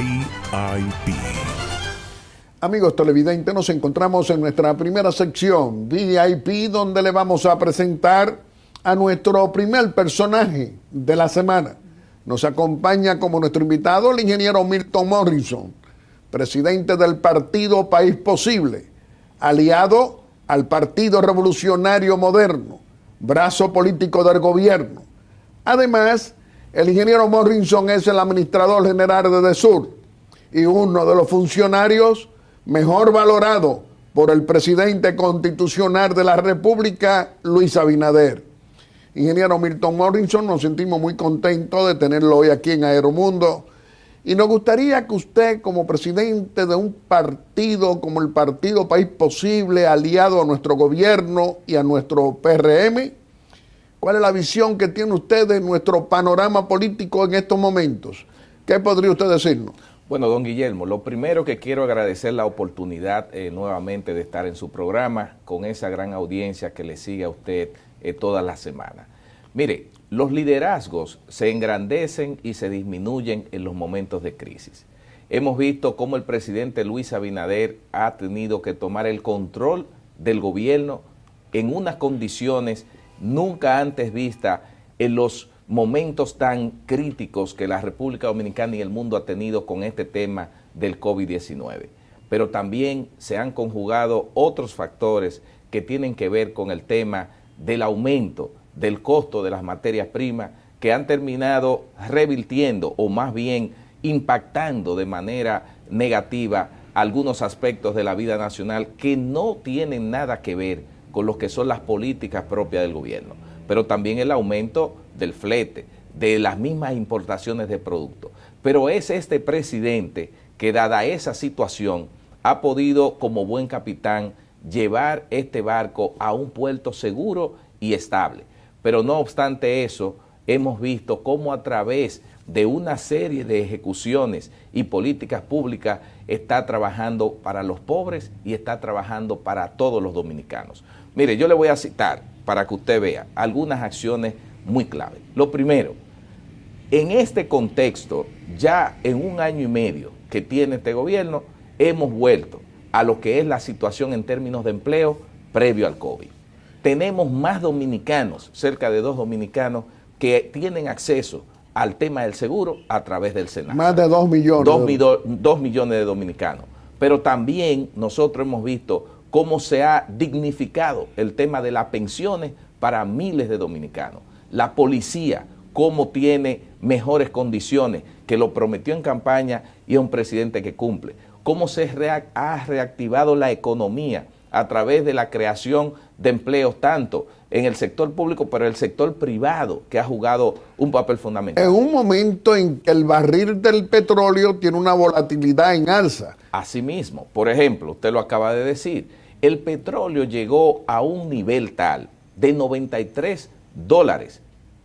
VIP. Amigos televidentes, nos encontramos en nuestra primera sección VIP, donde le vamos a presentar a nuestro primer personaje de la semana. Nos acompaña como nuestro invitado el ingeniero Milton Morrison, presidente del partido País Posible, aliado al Partido Revolucionario Moderno, brazo político del gobierno. Además, el ingeniero Morrison es el administrador general de DESUR y uno de los funcionarios mejor valorado por el presidente constitucional de la República, Luis Abinader. Ingeniero Milton Morrison, nos sentimos muy contentos de tenerlo hoy aquí en Aeromundo y nos gustaría que usted, como presidente de un partido como el Partido País Posible, aliado a nuestro gobierno y a nuestro PRM, ¿cuál es la visión que tiene usted de nuestro panorama político en estos momentos? ¿Qué podría usted decirnos? Bueno, don Guillermo, lo primero que quiero agradecer la oportunidad nuevamente de estar en su programa con esa gran audiencia que le sigue a usted todas las semanas. Mire, los liderazgos se engrandecen y se disminuyen en los momentos de crisis. Hemos visto cómo el presidente Luis Abinader ha tenido que tomar el control del gobierno en unas condiciones nunca antes vistas en los momentos tan críticos que la República Dominicana y el mundo ha tenido con este tema del COVID-19. Pero también se han conjugado otros factores que tienen que ver con el tema del aumento del costo de las materias primas que han terminado revirtiendo o más bien impactando de manera negativa algunos aspectos de la vida nacional que no tienen nada que ver con lo que son las políticas propias del gobierno, pero también el aumento del flete, de las mismas importaciones de productos. Pero es este presidente que, dada esa situación, ha podido, como buen capitán, llevar este barco a un puerto seguro y estable. Pero no obstante eso, hemos visto cómo a través de una serie de ejecuciones y políticas públicas está trabajando para los pobres y está trabajando para todos los dominicanos. Mire, yo le voy a citar para que usted vea algunas acciones muy clave. Lo primero, en este contexto, ya en un año y medio que tiene este gobierno, hemos vuelto a lo que es la situación en términos de empleo previo al COVID. Tenemos más dominicanos, cerca de 2 dominicanos, que tienen acceso al tema del seguro a través del Senado. Más de 2 millones. 2 millones de dominicanos. Pero también nosotros hemos visto cómo se ha dignificado el tema de las pensiones para miles de dominicanos. La policía, cómo tiene mejores condiciones, que lo prometió en campaña y es un presidente que cumple. Cómo se ha reactivado la economía a través de la creación de empleos tanto en el sector público, pero el sector privado, que ha jugado un papel fundamental. En un momento en que el barril del petróleo tiene una volatilidad en alza. Asimismo, por ejemplo, usted lo acaba de decir, el petróleo llegó a un nivel tal de $93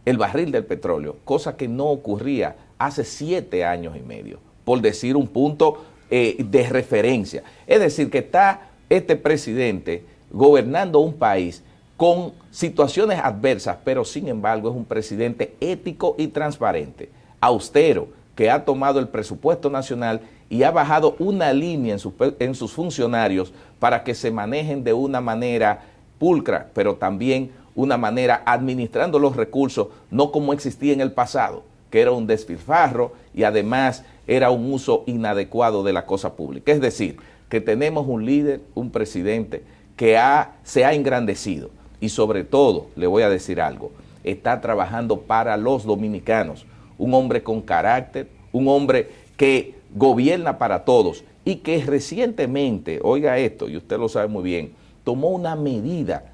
el barril del petróleo, cosa que no ocurría hace 7 años y medio, por decir un punto de referencia. Es decir, que está este presidente gobernando un país con situaciones adversas, pero sin embargo es un presidente ético y transparente, austero, que ha tomado el presupuesto nacional y ha bajado una línea en sus funcionarios para que se manejen de una manera pulcra, pero también una manera administrando los recursos, no como existía en el pasado, que era un despilfarro y además era un uso inadecuado de la cosa pública. Es decir, que tenemos un líder, un presidente que se ha engrandecido y sobre todo, le voy a decir algo, está trabajando para los dominicanos, un hombre con carácter, un hombre que gobierna para todos y que recientemente, oiga esto, y usted lo sabe muy bien, tomó una medida,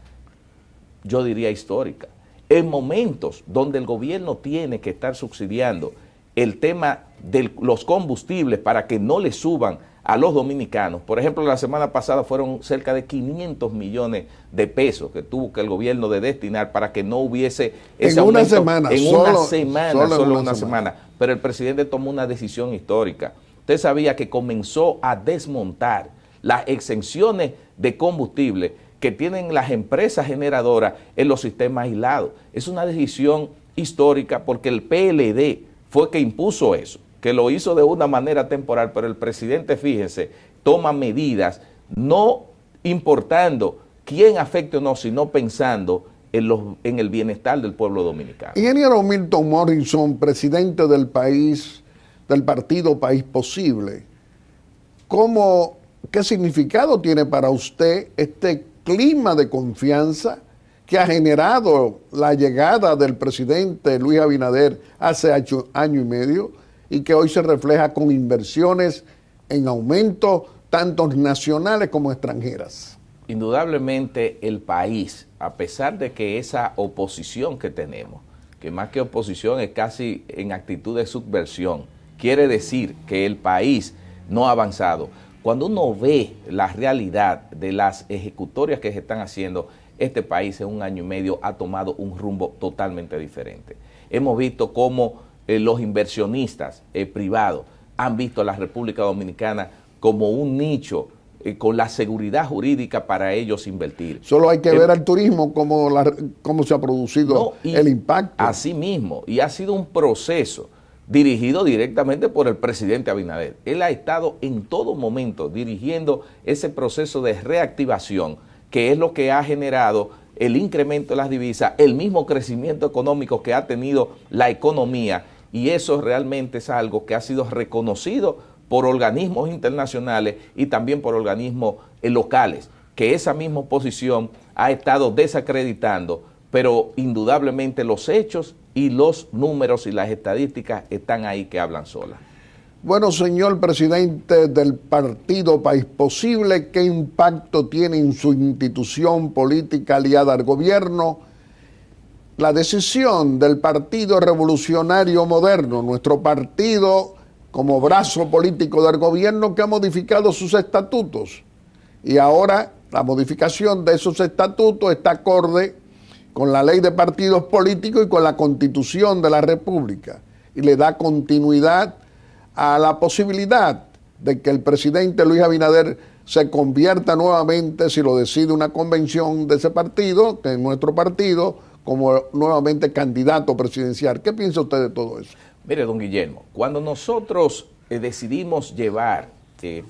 yo diría histórica, en momentos donde el gobierno tiene que estar subsidiando el tema de los combustibles para que no le suban a los dominicanos. Por ejemplo, la semana pasada fueron cerca de 500 millones de pesos que tuvo que el gobierno de destinar para que no hubiese ese en aumento. Solo una semana. Pero el presidente tomó una decisión histórica. Usted sabía que comenzó a desmontar las exenciones de combustible que tienen las empresas generadoras en los sistemas aislados. Es una decisión histórica porque el PLD fue que impuso eso, que lo hizo de una manera temporal, pero el presidente, fíjense, toma medidas no importando quién afecte o no, sino pensando en el bienestar del pueblo dominicano. Ingeniero Milton Morrison, presidente del país, del partido País Posible, ¿qué significado tiene para usted este clima de confianza que ha generado la llegada del presidente Luis Abinader hace año y medio y que hoy se refleja con inversiones en aumento, tanto nacionales como extranjeras? Indudablemente el país, a pesar de que esa oposición que tenemos, que más que oposición es casi en actitud de subversión, quiere decir que el país no ha avanzado. Cuando uno ve la realidad de las ejecutorias que se están haciendo, este país en un año y medio ha tomado un rumbo totalmente diferente. Hemos visto cómo los inversionistas privados han visto a la República Dominicana como un nicho con la seguridad jurídica para ellos invertir. Solo hay que ver al turismo cómo se ha producido el impacto. Así mismo, y ha sido un proceso dirigido directamente por el presidente Abinader. Él ha estado en todo momento dirigiendo ese proceso de reactivación, que es lo que ha generado el incremento de las divisas, el mismo crecimiento económico que ha tenido la economía, y eso realmente es algo que ha sido reconocido por organismos internacionales y también por organismos locales, que esa misma oposición ha estado desacreditando, pero indudablemente los hechos y los números y las estadísticas están ahí que hablan solas. Bueno, señor presidente del partido País Posible, ¿qué impacto tiene en su institución política aliada al gobierno la decisión del Partido Revolucionario Moderno, nuestro partido como brazo político del gobierno, que ha modificado sus estatutos? Y ahora la modificación de esos estatutos está acorde con la ley de partidos políticos y con la Constitución de la República, y le da continuidad a la posibilidad de que el presidente Luis Abinader se convierta nuevamente, si lo decide una convención de ese partido, que es nuestro partido, como nuevamente candidato presidencial. ¿Qué piensa usted de todo eso? Mire, don Guillermo, cuando nosotros decidimos llevar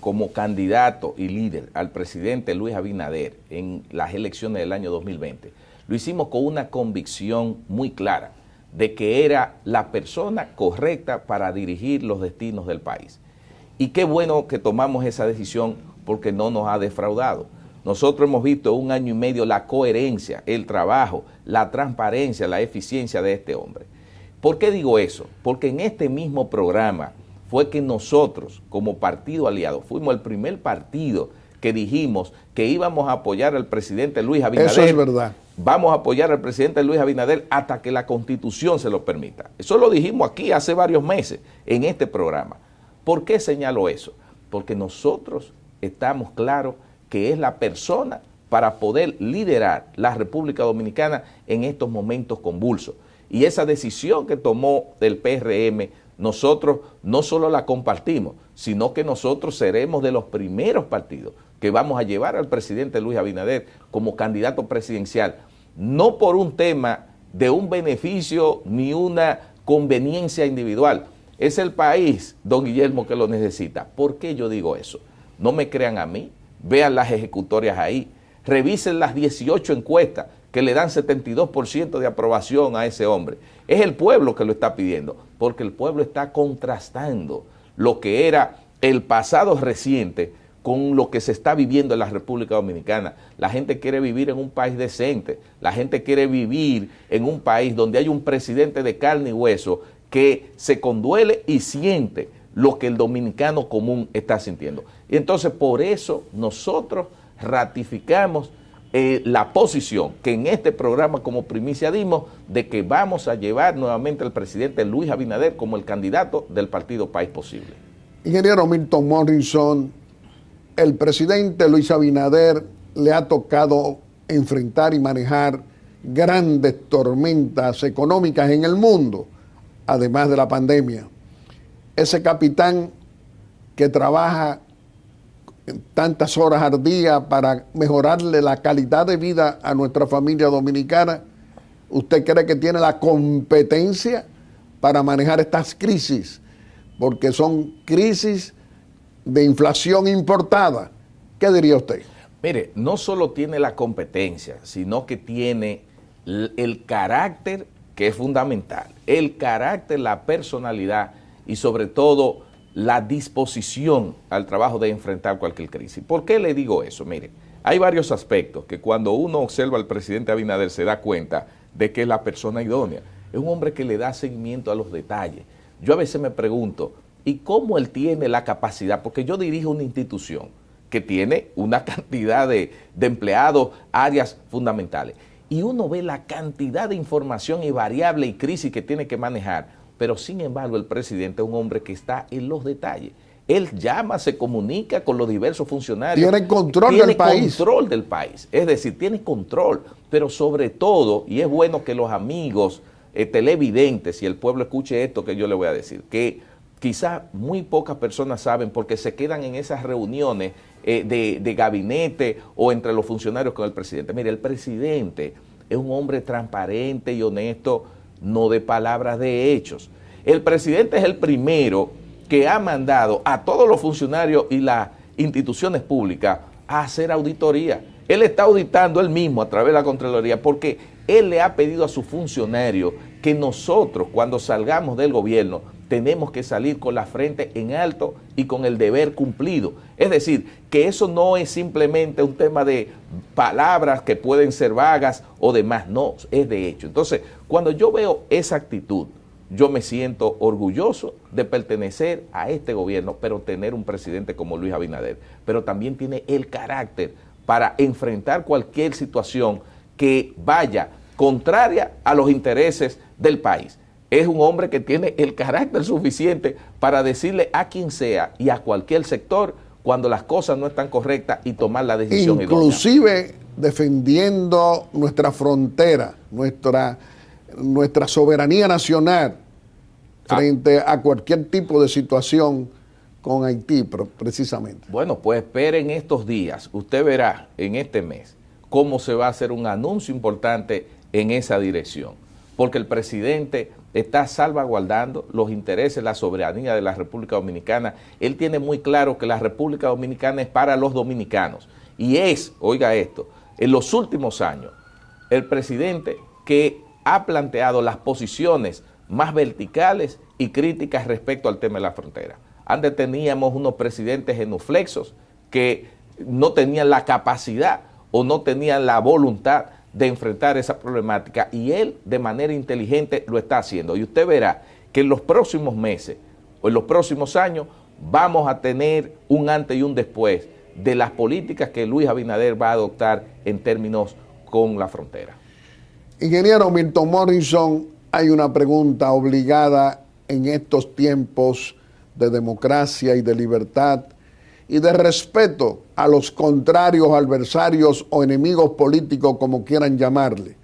como candidato y líder al presidente Luis Abinader en las elecciones del año 2020, lo hicimos con una convicción muy clara de que era la persona correcta para dirigir los destinos del país. Y qué bueno que tomamos esa decisión, porque no nos ha defraudado. Nosotros hemos visto en un año y medio la coherencia, el trabajo, la transparencia, la eficiencia de este hombre. ¿Por qué digo eso? Porque en este mismo programa fue que nosotros, como partido aliado, fuimos el primer partido que dijimos que íbamos a apoyar al presidente Luis Abinader. Eso es verdad. Vamos a apoyar al presidente Luis Abinader hasta que la Constitución se lo permita. Eso lo dijimos aquí hace varios meses en este programa. ¿Por qué señalo eso? Porque nosotros estamos claros que es la persona para poder liderar la República Dominicana en estos momentos convulsos. Y esa decisión que tomó el PRM, nosotros no solo la compartimos, sino que nosotros seremos de los primeros partidos que vamos a llevar al presidente Luis Abinader como candidato presidencial, no por un tema de un beneficio ni una conveniencia individual. Es el país, don Guillermo, que lo necesita. ¿Por qué yo digo eso? No me crean a mí, vean las ejecutorias ahí, revisen las 18 encuestas que le dan 72% de aprobación a ese hombre. Es el pueblo que lo está pidiendo, porque el pueblo está contrastando lo que era el pasado reciente con lo que se está viviendo en la República Dominicana. La gente quiere vivir en un país decente, la gente quiere vivir en un país donde hay un presidente de carne y hueso que se conduele y siente lo que el dominicano común está sintiendo. Y entonces por eso nosotros ratificamos la posición que en este programa como primicia dimos de que vamos a llevar nuevamente al presidente Luis Abinader como el candidato del partido País Posible. Ingeniero Milton Morrison, el presidente Luis Abinader le ha tocado enfrentar y manejar grandes tormentas económicas en el mundo, además de la pandemia. Ese capitán que trabaja tantas horas al día para mejorarle la calidad de vida a nuestra familia dominicana, ¿usted cree que tiene la competencia para manejar estas crisis porque son crisis de inflación importada. ¿Qué diría usted? Mire, no solo tiene la competencia, sino que tiene el carácter, que es fundamental, el carácter, la personalidad y sobre todo la disposición al trabajo de enfrentar cualquier crisis. ¿Por qué le digo eso? Mire, hay varios aspectos que cuando uno observa al presidente Abinader se da cuenta de que es la persona idónea. Es un hombre que le da seguimiento a los detalles. Yo a veces me pregunto, ¿y cómo él tiene la capacidad? Porque yo dirijo una institución que tiene una cantidad de empleados, áreas fundamentales. Y uno ve la cantidad de información y variable y crisis que tiene que manejar, pero sin embargo el presidente es un hombre que está en los detalles. Él llama, se comunica con los diversos funcionarios. Tiene control del país. Tiene control del país, es decir, tiene control, pero sobre todo, y es bueno que los amigos televidentes y el pueblo escuche esto que yo le voy a decir, que quizá muy pocas personas saben porque se quedan en esas reuniones de gabinete o entre los funcionarios con el presidente. Mire, el presidente es un hombre transparente y honesto, no de palabras, de hechos. El presidente es el primero que ha mandado a todos los funcionarios y las instituciones públicas a hacer auditoría. Él está auditando él mismo a través de la Contraloría porque él le ha pedido a sus funcionarios que nosotros, cuando salgamos del gobierno, tenemos que salir con la frente en alto y con el deber cumplido. Es decir, que eso no es simplemente un tema de palabras que pueden ser vagas o demás, no, es de hecho. Entonces, cuando yo veo esa actitud, yo me siento orgulloso de pertenecer a este gobierno, pero tener un presidente como Luis Abinader, pero también tiene el carácter para enfrentar cualquier situación que vaya contraria a los intereses del país. Es un hombre que tiene el carácter suficiente para decirle a quien sea y a cualquier sector cuando las cosas no están correctas y tomar la decisión idónea. Inclusive defendiendo nuestra frontera, nuestra soberanía nacional frente a cualquier tipo de situación con Haití, precisamente. Bueno, pues esperen estos días. Usted verá en este mes cómo se va a hacer un anuncio importante en esa dirección, porque el presidente está salvaguardando los intereses, la soberanía de la República Dominicana. Él tiene muy claro que la República Dominicana es para los dominicanos. Y es, oiga esto, en los últimos años, el presidente que ha planteado las posiciones más verticales y críticas respecto al tema de la frontera. Antes teníamos unos presidentes genuflexos que no tenían la capacidad o no tenían la voluntad de enfrentar esa problemática, y él de manera inteligente lo está haciendo. Y usted verá que en los próximos meses o en los próximos años vamos a tener un antes y un después de las políticas que Luis Abinader va a adoptar en términos con la frontera. Ingeniero Milton Morrison, hay una pregunta obligada en estos tiempos de democracia y de libertad y de respeto a los contrarios, adversarios o enemigos políticos, como quieran llamarle.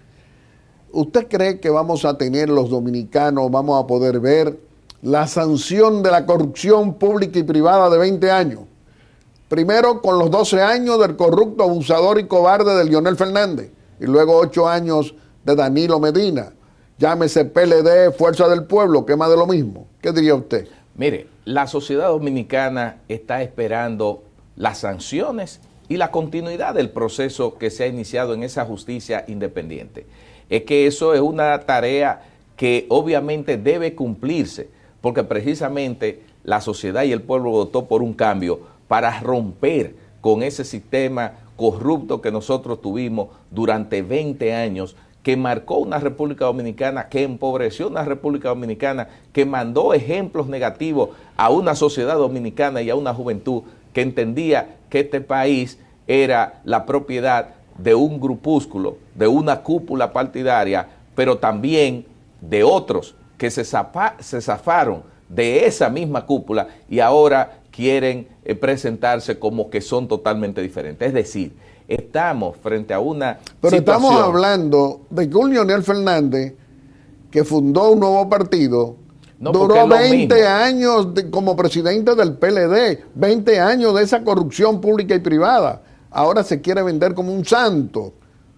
¿Usted cree que vamos a tener los dominicanos, vamos a poder ver la sanción de la corrupción pública y privada de 20 años? Primero con los 12 años del corrupto, abusador y cobarde de Leonel Fernández, y luego 8 años de Danilo Medina. Llámese PLD, Fuerza del Pueblo, que es más de lo mismo. ¿Qué diría usted? Mire, la sociedad dominicana está esperando las sanciones y la continuidad del proceso que se ha iniciado en esa justicia independiente. Es que eso es una tarea que obviamente debe cumplirse, porque precisamente la sociedad y el pueblo votó por un cambio para romper con ese sistema corrupto que nosotros tuvimos durante 20 años, que marcó una República Dominicana, que empobreció una República Dominicana, que mandó ejemplos negativos a una sociedad dominicana y a una juventud que entendía que este país era la propiedad de un grupúsculo, de una cúpula partidaria, pero también de otros que se zafaron de esa misma cúpula y ahora quieren presentarse como que son totalmente diferentes. Es decir, estamos frente a una Pero situación. Estamos hablando de que un Leonel Fernández, que fundó un nuevo partido, duró 20 años como presidente del PLD, 20 años de esa corrupción pública y privada. Ahora se quiere vender como un santo.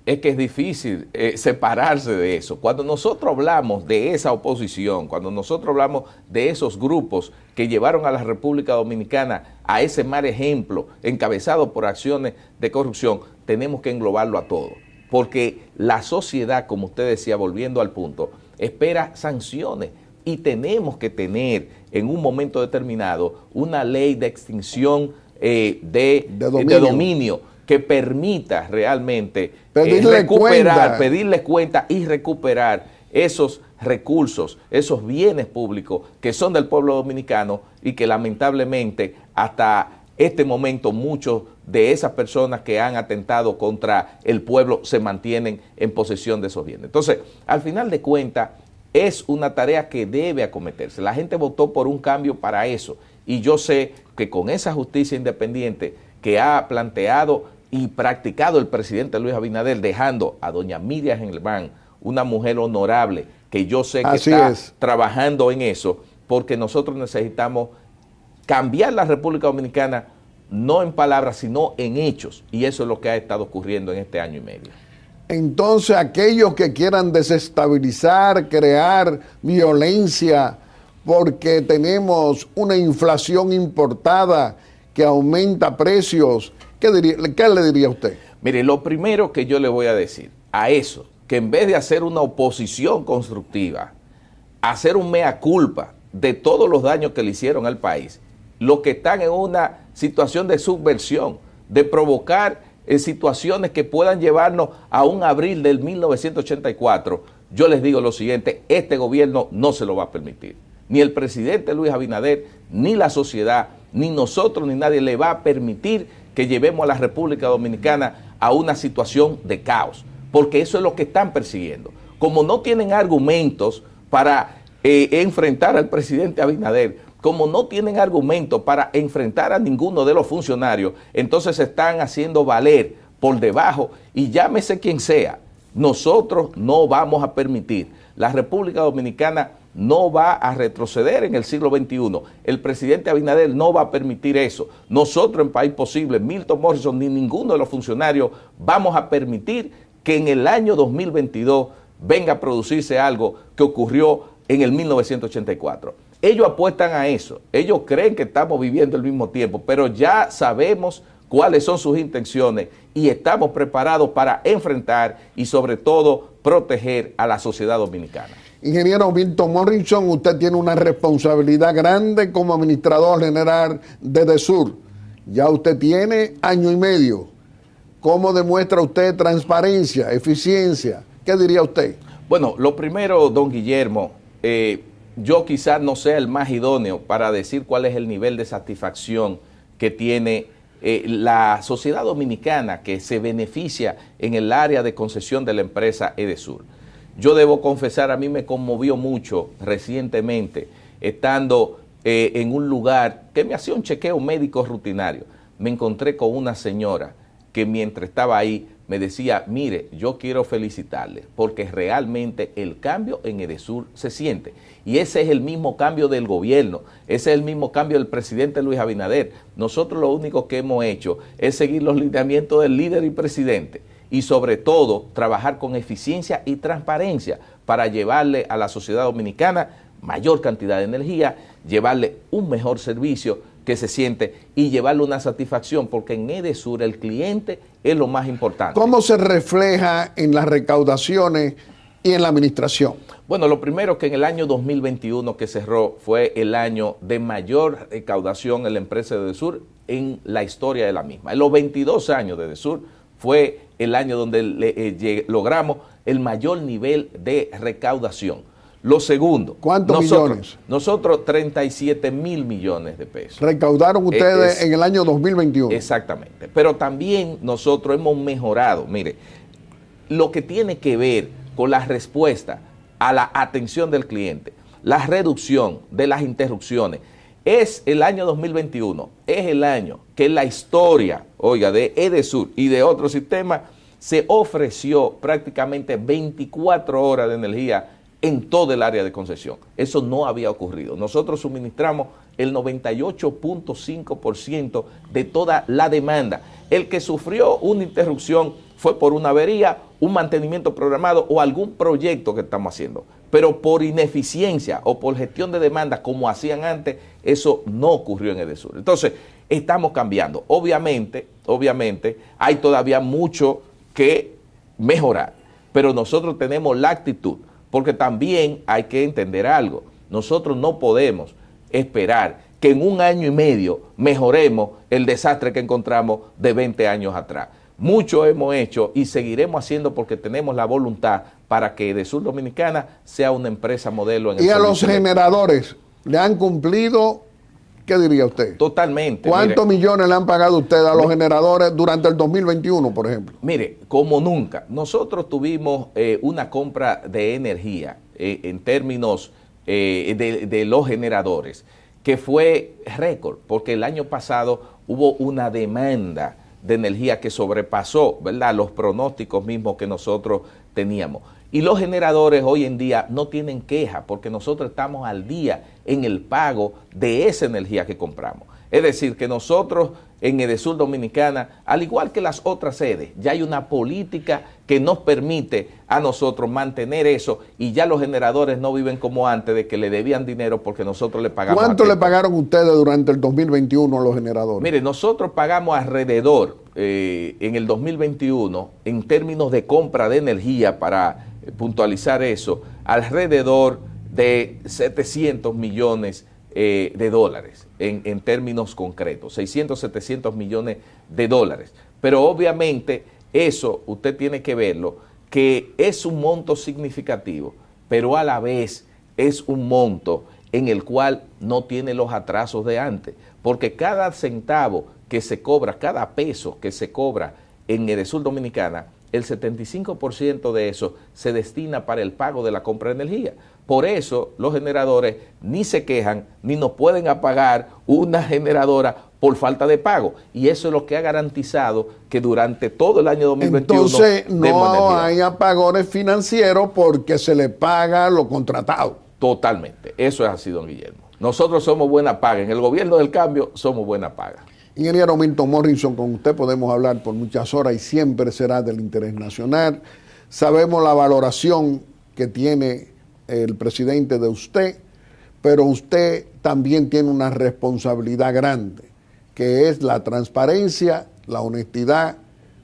es que es difícil separarse de eso. Cuando nosotros hablamos de esa oposición, cuando nosotros hablamos de esos grupos que llevaron a la República Dominicana a ese mal ejemplo, encabezado por acciones de corrupción, tenemos que englobarlo a todo. Porque la sociedad, como usted decía, volviendo al punto, espera sanciones y tenemos que tener en un momento determinado una ley de extinción de dominio que permita realmente pedirle cuenta y recuperar esos recursos, esos bienes públicos que son del pueblo dominicano y que lamentablemente hasta este momento muchos de esas personas que han atentado contra el pueblo se mantienen en posesión de esos bienes. Entonces, al final de cuentas, es una tarea que debe acometerse. La gente votó por un cambio para eso y yo sé que con esa justicia independiente que ha planteado y practicado el presidente Luis Abinader, dejando a doña Miriam Germán, una mujer honorable, que yo sé que está trabajando en eso, porque nosotros necesitamos cambiar la República Dominicana, no en palabras, sino en hechos, y eso es lo que ha estado ocurriendo en este año y medio. Entonces, aquellos que quieran desestabilizar, crear violencia, porque tenemos una inflación importada que aumenta precios, ¿qué le diría a usted? Mire, lo primero que yo le voy a decir a eso, que en vez de hacer una oposición constructiva, hacer un mea culpa de todos los daños que le hicieron al país, los que están en una situación de subversión, de provocar situaciones que puedan llevarnos a un abril del 1984, yo les digo lo siguiente, este gobierno no se lo va a permitir. Ni el presidente Luis Abinader, ni la sociedad, ni nosotros, ni nadie le va a permitir que llevemos a la República Dominicana a una situación de caos, porque eso es lo que están persiguiendo. Como no tienen argumentos para enfrentar al presidente Abinader, como no tienen argumentos para enfrentar a ninguno de los funcionarios, entonces se están haciendo valer por debajo y llámese quien sea. Nosotros no vamos a permitir. La República Dominicana no va a retroceder en el siglo XXI. El presidente Abinader no va a permitir eso. Nosotros en País Posible, Milton Morrison, ni ninguno de los funcionarios vamos a permitir que en el año 2022 venga a producirse algo que ocurrió en el 1984. Ellos apuestan a eso. Ellos creen que estamos viviendo el mismo tiempo, pero ya sabemos cuáles son sus intenciones y estamos preparados para enfrentar y sobre todo proteger a la sociedad dominicana. Ingeniero Milton Morrison, usted tiene una responsabilidad grande como administrador general de DESUR. Ya usted tiene año y medio. ¿Cómo demuestra usted transparencia, eficiencia? ¿Qué diría usted? Bueno, lo primero, don Guillermo, yo quizás no sea el más idóneo para decir cuál es el nivel de satisfacción que tiene la sociedad dominicana que se beneficia en el área de concesión de la empresa EDESUR. Yo debo confesar, a mí me conmovió mucho recientemente, estando en un lugar que me hacía un chequeo médico rutinario. Me encontré con una señora que mientras estaba ahí me decía, mire, yo quiero felicitarle porque realmente el cambio en EDESUR se siente. Y ese es el mismo cambio del gobierno, ese es el mismo cambio del presidente Luis Abinader. Nosotros lo único que hemos hecho es seguir los lineamientos del líder y presidente y sobre todo trabajar con eficiencia y transparencia para llevarle a la sociedad dominicana mayor cantidad de energía, llevarle un mejor servicio que se siente y llevarle una satisfacción, porque en EDESUR el cliente es lo más importante. ¿Cómo se refleja en las recaudaciones y en la administración? Bueno, lo primero que en el año 2021 que cerró fue el año de mayor recaudación en la empresa de EDESUR en la historia de la misma. En los 22 años de EDESUR fue el año donde logramos el mayor nivel de recaudación. Lo segundo, ¿cuántos millones? Nosotros 37 mil millones de pesos. ¿Recaudaron ustedes en el año 2021? Exactamente. Pero también nosotros hemos mejorado, mire, lo que tiene que ver con la respuesta a la atención del cliente, la reducción de las interrupciones. Es el año 2021, es el año que en la historia, oiga, de EDESUR y de otros sistemas, se ofreció prácticamente 24 horas de energía en todo el área de concesión. Eso no había ocurrido. Nosotros suministramos el 98.5% de toda la demanda. El que sufrió una interrupción fue por una avería un mantenimiento programado o algún proyecto que estamos haciendo. Pero por ineficiencia o por gestión de demanda, como hacían antes, eso no ocurrió en Edesur. Entonces, estamos cambiando. Obviamente, hay todavía mucho que mejorar, pero nosotros tenemos la actitud, porque también hay que entender algo. Nosotros no podemos esperar que en 1 año y medio mejoremos el desastre que encontramos de 20 años atrás. Mucho hemos hecho y seguiremos haciendo porque tenemos la voluntad para que Edesur Dominicana sea una empresa modelo en el servicio. ¿Y a los eléctrico generadores le han cumplido? ¿Qué diría usted? Totalmente. ¿Cuántos millones le han pagado usted a los generadores durante el 2021, por ejemplo? Mire, como nunca, nosotros tuvimos una compra de energía en términos de los generadores, que fue récord, porque el año pasado hubo una demanda de energía que sobrepasó, ¿verdad?, los pronósticos mismos que nosotros teníamos. Y los generadores hoy en día no tienen queja porque nosotros estamos al día en el pago de esa energía que compramos. Es decir, que nosotros en Edesur Dominicana, al igual que las otras sedes, ya hay una política que nos permite a nosotros mantener eso y ya los generadores no viven como antes de que le debían dinero porque nosotros le pagamos. ¿Cuánto le pagaron ustedes durante el 2021 a los generadores? Mire, nosotros pagamos alrededor en el 2021, en términos de compra de energía, para puntualizar eso, alrededor de 700 millones de dólares en términos concretos, 600, 700 millones de dólares. Pero obviamente eso usted tiene que verlo, que es un monto significativo, pero a la vez es un monto en el cual no tiene los atrasos de antes, porque cada centavo que se cobra, cada peso que se cobra en Edesur Dominicana, el 75% de eso se destina para el pago de la compra de energía. Por eso los generadores ni se quejan ni nos pueden apagar una generadora por falta de pago. Y eso es lo que ha garantizado que durante todo el año 2021... Entonces no hay apagones financieros porque se le paga lo contratado. Totalmente. Eso es así, don Guillermo. Nosotros somos buena paga. En el gobierno del cambio somos buena paga. Ingeniero Milton Morrison, con usted podemos hablar por muchas horas y siempre será del interés nacional. Sabemos la valoración que tiene el presidente de usted, pero usted también tiene una responsabilidad grande, que es la transparencia, la honestidad,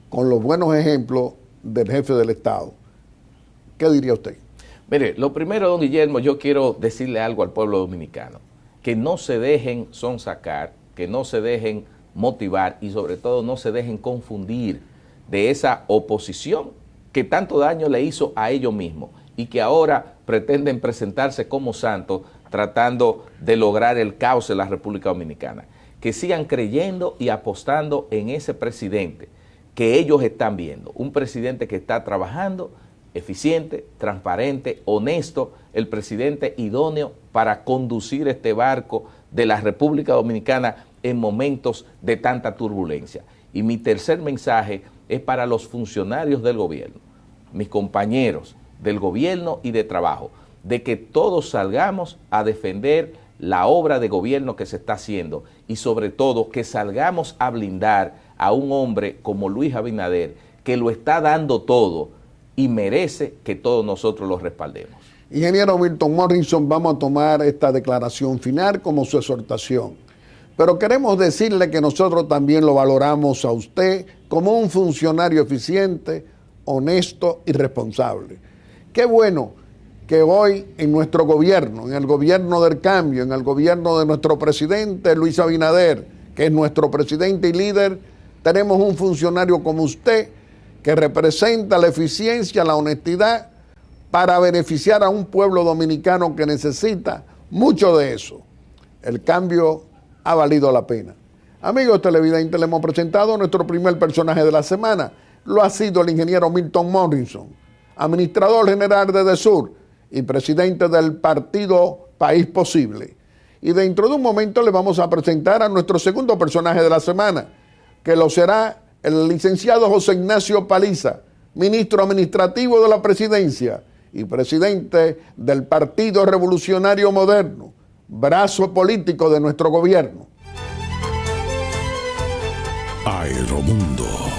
con los buenos ejemplos del jefe del Estado. ¿Qué diría usted? Mire, lo primero, don Guillermo, yo quiero decirle algo al pueblo dominicano, que no se dejen sonsacar, que no se dejen motivar y sobre todo no se dejen confundir de esa oposición que tanto daño le hizo a ellos mismos y que ahora pretenden presentarse como santos tratando de lograr el caos en la República Dominicana. Que sigan creyendo y apostando en ese presidente que ellos están viendo, un presidente que está trabajando, eficiente, transparente, honesto, el presidente idóneo para conducir este barco de la República Dominicana en momentos de tanta turbulencia. Y mi tercer mensaje es para los funcionarios del gobierno, mis compañeros del gobierno y de trabajo, de que todos salgamos a defender la obra de gobierno que se está haciendo y sobre todo que salgamos a blindar a un hombre como Luis Abinader, que lo está dando todo y merece que todos nosotros lo respaldemos. Ingeniero Milton Morrison, vamos a tomar esta declaración final como su exhortación. Pero queremos decirle que nosotros también lo valoramos a usted como un funcionario eficiente, honesto y responsable. Qué bueno que hoy en nuestro gobierno, en el gobierno del cambio, en el gobierno de nuestro presidente Luis Abinader, que es nuestro presidente y líder, tenemos un funcionario como usted que representa la eficiencia, la honestidad para beneficiar a un pueblo dominicano que necesita mucho de eso. El cambio ha valido la pena. Amigos televidentes, le hemos presentado a nuestro primer personaje de la semana. Lo ha sido el ingeniero Milton Morrison, administrador general de Edesur y presidente del partido País Posible. Y dentro de un momento le vamos a presentar a nuestro segundo personaje de la semana, que lo será el licenciado José Ignacio Paliza, ministro administrativo de la presidencia y presidente del Partido Revolucionario Moderno, brazo político de nuestro gobierno. Aeromundo.